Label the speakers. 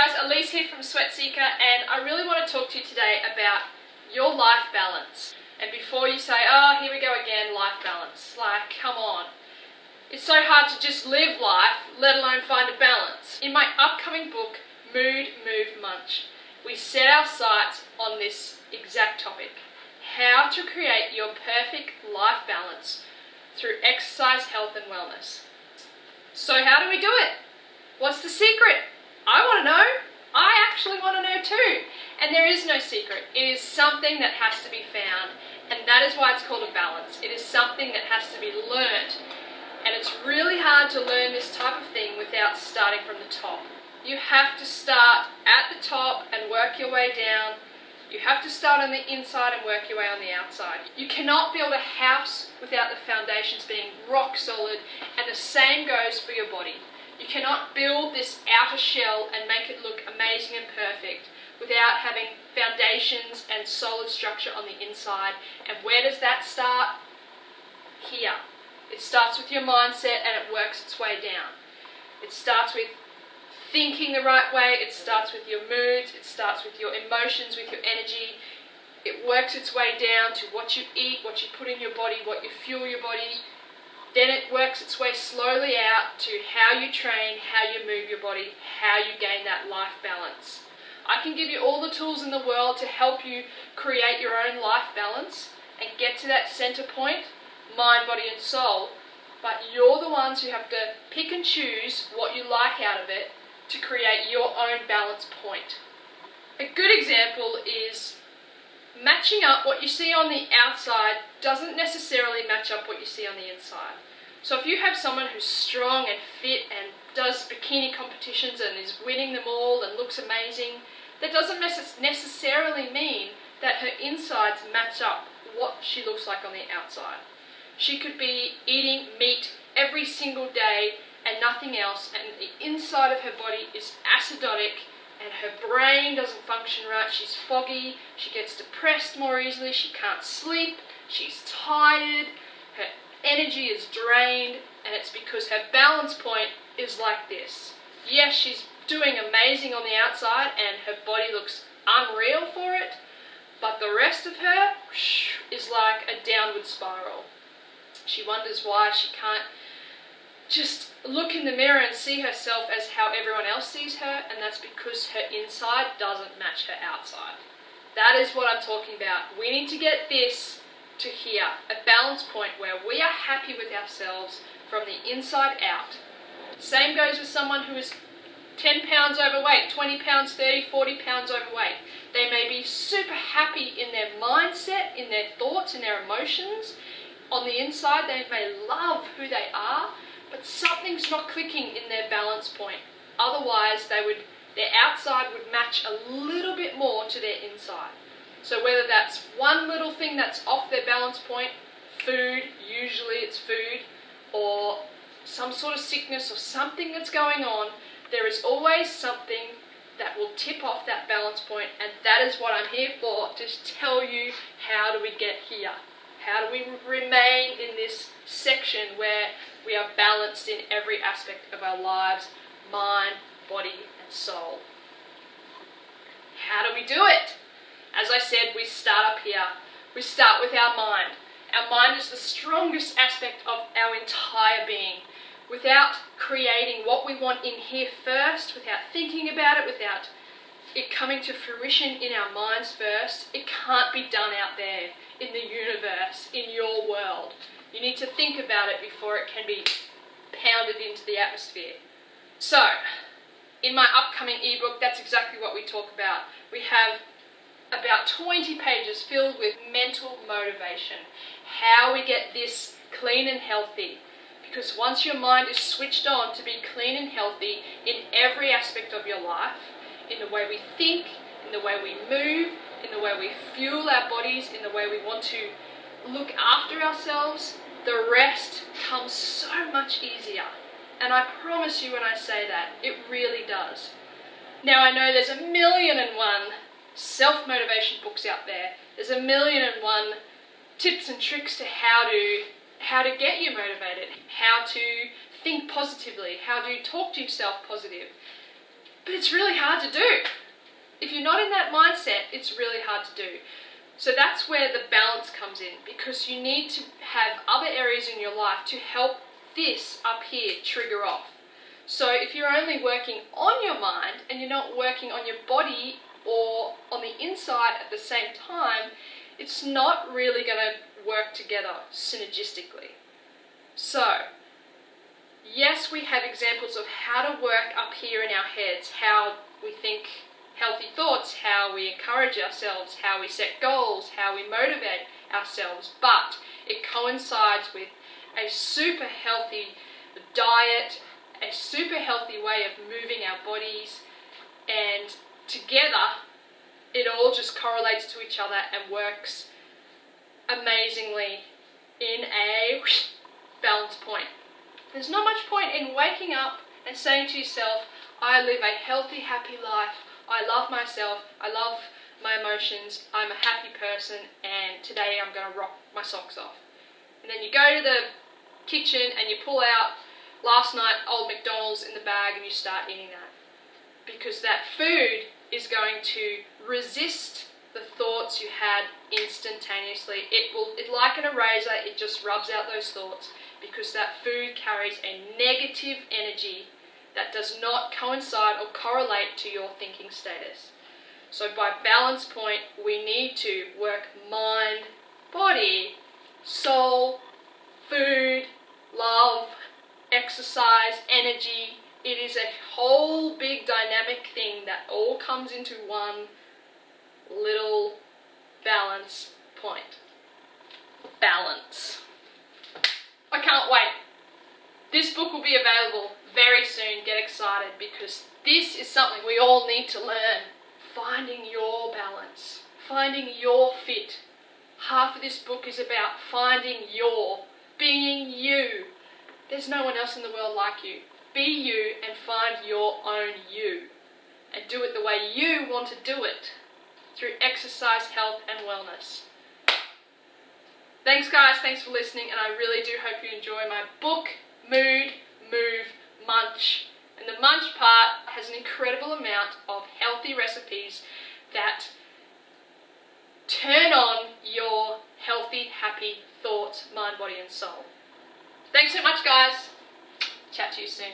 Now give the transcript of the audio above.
Speaker 1: guys, Elise here from Sweat Seeker, and I really want to talk to you today about your life balance. And before you say, oh, here we go again, life balance, like, come on. It's so hard to just live life, let alone find a balance. In my upcoming book, MOOD.MOVE.MUNCH, we set our sights on this exact topic: how to create your perfect life balance through exercise, health and wellness. So how do we do it? What's the secret? I want to know. I actually want to know too. And there is no secret. It is something that has to be found, and that is why it's called a balance. It is something that has to be learnt, and it's really hard to learn this type of thing without starting from the top. You have to start at the top and work your way down. You have to start on the inside and work your way on the outside. You cannot build a house without the foundations being rock solid, and the same goes for your body. You cannot build this outer shell and make it look amazing and perfect without having foundations and solid structure on the inside. And where does that start? Here. It starts with your mindset and it works its way down. It starts with thinking the right way, it starts with your moods, it starts with your emotions, with your energy. It works its way down to what you eat, what you put in your body, what you fuel your body. Then it works its way slowly out to how you train, how you move your body, how you gain that life balance. I can give you all the tools in the world to help you create your own life balance and get to that center point, mind, body and soul. But you're the ones who have to pick and choose what you like out of it to create your own balance point. A good example is matching up what you see on the outside doesn't necessarily match up what you see on the inside. So if you have someone who's strong and fit and does bikini competitions and is winning them all and looks amazing, that doesn't necessarily mean that her insides match up what she looks like on the outside. She could be eating meat every single day and nothing else, and the inside of her body is acidotic and her brain doesn't function right. She's foggy, she gets depressed more easily, she can't sleep, she's tired, her energy is drained, and it's because her balance point is like this. Yes, she's doing amazing on the outside and her body looks unreal for it, but the rest of her is like a downward spiral. She wonders why she can't just look in the mirror and see herself as how everyone else sees her, and that's because her inside doesn't match her outside. That is what I'm talking about. We need to get this to here, a balance point where we are happy with ourselves from the inside out. Same goes with someone who is 10 pounds overweight, 20 pounds, 30, 40 pounds overweight. They may be super happy in their mindset, in their thoughts, in their emotions. On the inside, they may love who they are, but something's not clicking in their balance point. Otherwise, their outside would match a little bit more to their inside. So whether that's one little thing that's off their balance point, food, usually it's food, or some sort of sickness or something that's going on, there is always something that will tip off that balance point, and that is what I'm here for, to tell you how do we get here. How do we remain in this section where we are balanced in every aspect of our lives, mind, body, and soul? How do we do it? As I said, we start up here. We start with our mind. Our mind is the strongest aspect of our entire being. Without creating what we want in here first, without thinking about it, without it coming to fruition in our minds first, it can't be done out there in the universe, in your world. You need to think about it before it can be pounded into the atmosphere. So, in my upcoming ebook, that's exactly what we talk about. We have about 20 pages filled with mental motivation. How we get this clean and healthy. Because once your mind is switched on to be clean and healthy in every aspect of your life, in the way we think, in the way we move, in the way we fuel our bodies, in the way we want to look after ourselves, the rest comes so much easier. And I promise you when I say that, it really does. Now I know there's 1,000,001 self-motivation books out there. There's 1,000,001 tips and tricks to how to get you motivated, how to think positively, how to talk to yourself positive. But it's really hard to do. If you're not in that mindset, it's really hard to do. So that's where the balance comes in, because you need to have other areas in your life to help this up here trigger off. So if you're only working on your mind and you're not working on your body or on the inside at the same time, it's not really going to work together synergistically. So, yes, we have examples of how to work up here in our heads, how we think healthy thoughts, how we encourage ourselves, how we set goals, how we motivate ourselves, but it coincides with a super healthy diet, a super healthy way of moving our bodies, and together it all just correlates to each other and works amazingly in a balance point. There's not much point in waking up and saying to yourself, I live a healthy, happy life, I love myself, I love my emotions, I'm a happy person, and today I'm going to rock my socks off. And then you go to the kitchen and you pull out last night Old McDonald's in the bag and you start eating that. Because that food is going to resist the thoughts you had instantaneously. It like an eraser, it just rubs out those thoughts, because that food carries a negative energy that does not coincide or correlate to your thinking status. So by balance point, we need to work mind, body, soul, food, love, exercise, energy. It is a whole big dynamic thing that all comes into one little balance point. Balance. I can't wait. This book will be available very soon. Get excited, because this is something we all need to learn. Finding your balance. Finding your fit. Half of this book is about finding being you. There's no one else in the world like you. Be you and find your own you. And do it the way you want to do it. Through exercise, health and wellness. Thanks guys, thanks for listening, and I really do hope you enjoy my book, Mood, Move, Munch. And the munch part has an incredible amount of healthy recipes that turn on your healthy, happy thoughts, mind, body and soul. Thanks so much guys. Chat to you soon.